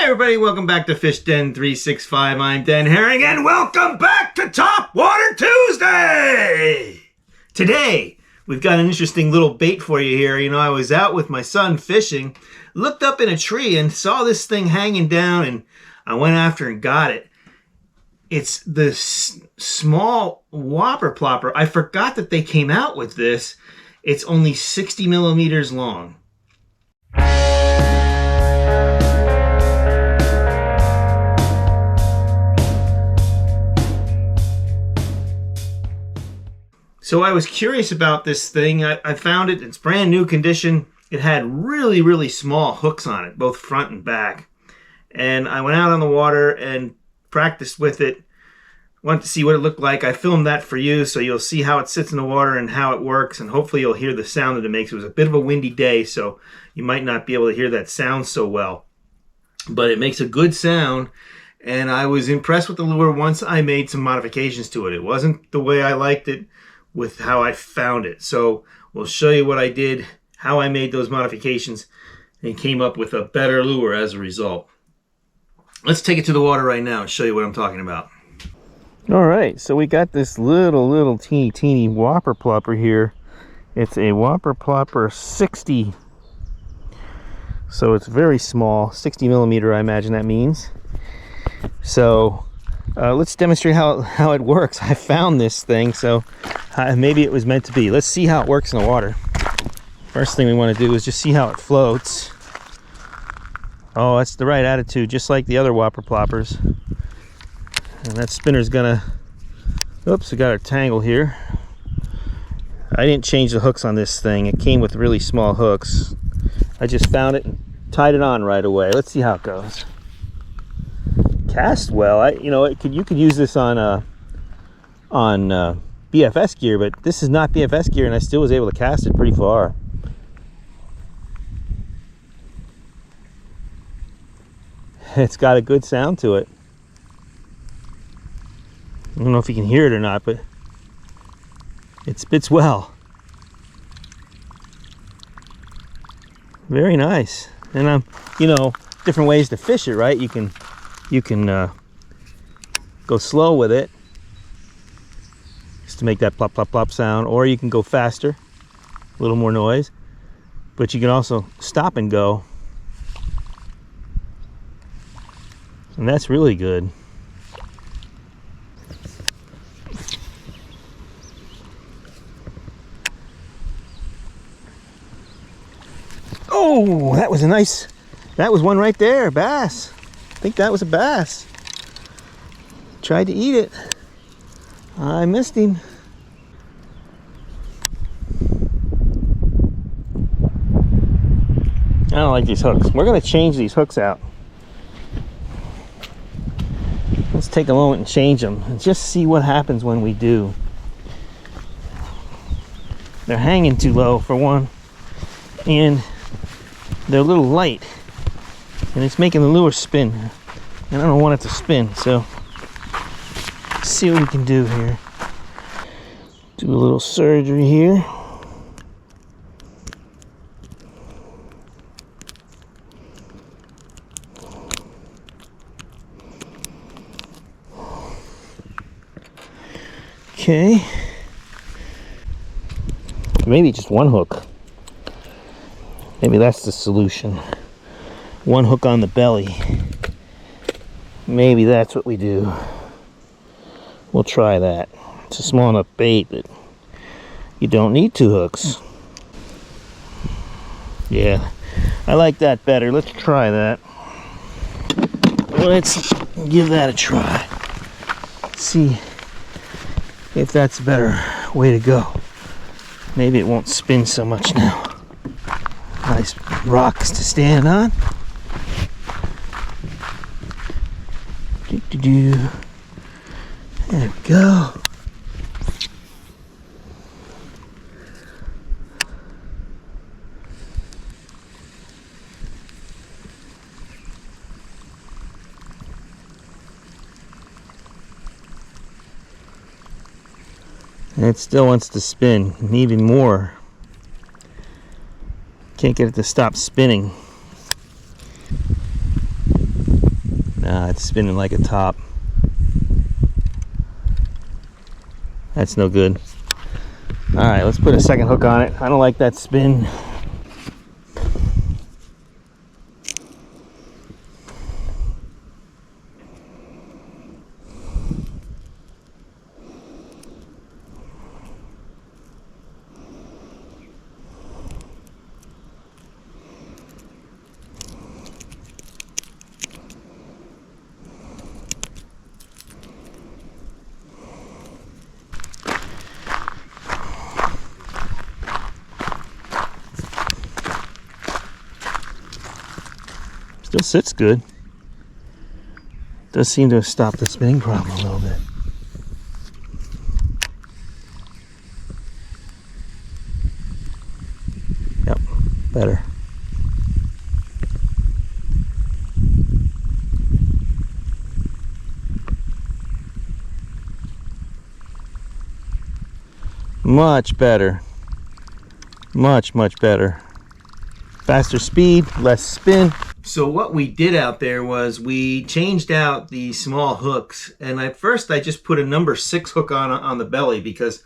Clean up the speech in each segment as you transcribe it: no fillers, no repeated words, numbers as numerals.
Everybody, welcome back to Fish Den 365. I'm Den Haring, and welcome back to Topwater Tuesday! Today, we've got an interesting little bait for you here. You know, I was out with my son fishing, looked up in a tree and saw this thing hanging down, and I went after and got it. It's this small whopper plopper. I forgot that they came out with this. It's only 60 millimeters long. So I was curious about this thing. I found it. It's brand new condition. It had really, really small hooks on it, both front and back. And I went out on the water and practiced with it. Wanted to see what it looked like. I filmed that for you, so you'll see how it sits in the water and how it works, and hopefully you'll hear the sound that it makes. It was a bit of a windy day, so you might not be able to hear that sound so well. But it makes a good sound, and I was impressed with the lure once I made some modifications to it. It wasn't the way I liked it with how I found it. So we'll show you what I did, how I made those modifications, and came up with a better lure as a result. Let's take it to the water right now and show you what I'm talking about. All right, so we got this little teeny whopper plopper here. It's a whopper plopper 60. So it's very small, 60 millimeter, I imagine that means. So let's demonstrate how it works. I found this thing, so maybe it was meant to be. Let's see how it works in the water. First thing we want to do is just see how it floats. Oh, that's the right attitude, just like the other whopper ploppers. And that spinner's gonna, oops, we got our tangle here. I didn't change the hooks on this thing. It came with really small hooks. I just found it and tied it on right away. Let's see how it goes. Cast well. You could use this on BFS gear, but this is not BFS gear, and I still was able to cast it pretty far. It's got a good sound to it. I don't know if you can hear it or not, but it spits well. Very nice. And different ways to fish it, right? You can go slow with it, just to make that plop plop plop sound, or you can go faster, a little more noise. But you can also stop and go, and that's really good. Oh, that was a nice, that was one right there, bass. I think that was a bass. Tried to eat it. I missed him. I don't like these hooks. We're going to change these hooks out. Let's take a moment and change them and just see what happens when we do. They're hanging too low for one, and they're a little light, and it's making the lure spin, and I don't want it to spin. So let's see what we can do here. Do a little surgery here. Okay, maybe just one hook. Maybe that's the solution. One hook on the belly. Maybe that's what we do. We'll try that. It's a small enough bait that you don't need two hooks. Yeah, I like that better. Let's try that. Let's give that a try. See if that's a better way to go. Maybe it won't spin so much now. Nice rocks to stand on. There we go. And it still wants to spin, and even more. Can't get it to stop spinning. Nah, it's spinning like a top. That's no good. All right, let's put a second hook on it. I don't like that spin. Still sits good. Does seem to have stopped the spinning problem a little bit. Yep, better. Much better. Much better. Faster speed, less spin. So what we did out there was we changed out the small hooks, and at first I just put a number 6 hook on the belly because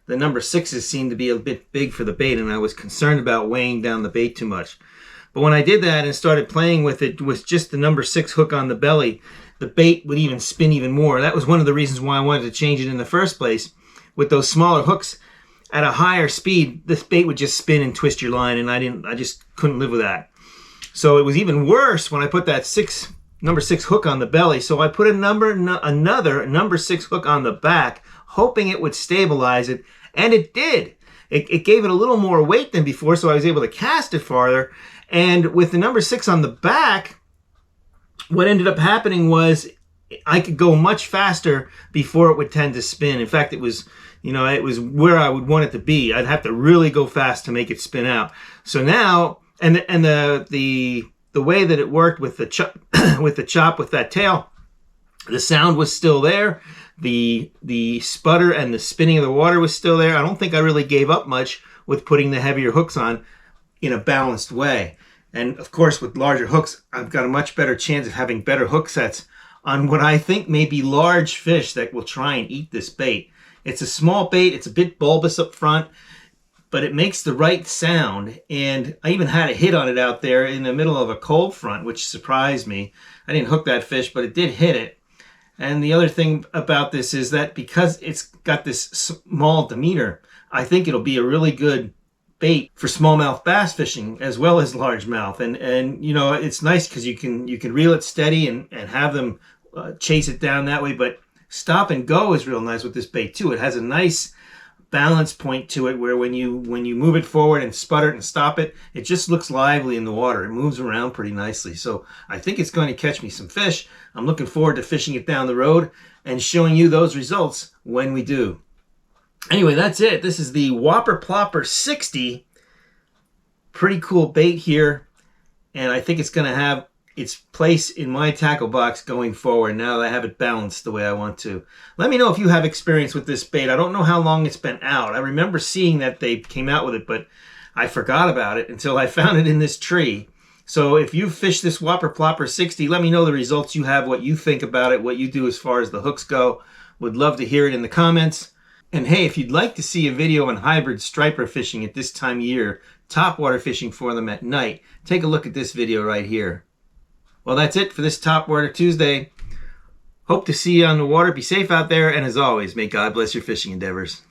the number 6s seemed to be a bit big for the bait, and I was concerned about weighing down the bait too much. But when I did that and started playing with it with just the number 6 hook on the belly, the bait would even spin even more. That was one of the reasons why I wanted to change it in the first place. With those smaller hooks at a higher speed, this bait would just spin and twist your line, and I just couldn't live with that. So it was even worse when I put that number 6 hook on the belly. So I put another number 6 hook on the back, hoping it would stabilize it, and it did. It gave it a little more weight than before, so I was able to cast it farther. And with the number 6 on the back, what ended up happening was I could go much faster before it would tend to spin. In fact, it was where I would want it to be. I'd have to really go fast to make it spin out. So now, and the way that it worked with the chop with that tail, the sound was still there. The sputter and the spinning of the water was still there. I don't think I really gave up much with putting the heavier hooks on in a balanced way. And of course, with larger hooks, I've got a much better chance of having better hook sets on what I think may be large fish that will try and eat this bait. It's a small bait. It's a bit bulbous up front, but it makes the right sound. And I even had a hit on it out there in the middle of a cold front, which surprised me. I didn't hook that fish, but it did hit it. And the other thing about this is that because it's got this small demeanor, I think it'll be a really good bait for smallmouth bass fishing as well as largemouth. And you know, it's nice because you can reel it steady and have them chase it down that way. But stop and go is real nice with this bait too. It has a nice balance point to it where when you move it forward and sputter it and stop it, it just looks lively in the water. It moves around pretty nicely. So I think it's going to catch me some fish. I'm looking forward to fishing it down the road and showing you those results when we do. Anyway, that's it. This is the Whopper Plopper 60. Pretty cool bait here. And I think it's going to have its place in my tackle box going forward now that I have it balanced the way I want to. Let me know if you have experience with this bait. I don't know how long it's been out. I remember seeing that they came out with it, but I forgot about it until I found it in this tree. So if you fish this Whopper Plopper 60, let me know the results you have, what you think about it, what you do as far as the hooks go. Would love to hear it in the comments. And hey, if you'd like to see a video on hybrid striper fishing at this time of year, topwater fishing for them at night, take a look at this video right here. Well, that's it for this Topwater Tuesday. Hope to see you on the water. Be safe out there, and as always, may God bless your fishing endeavors.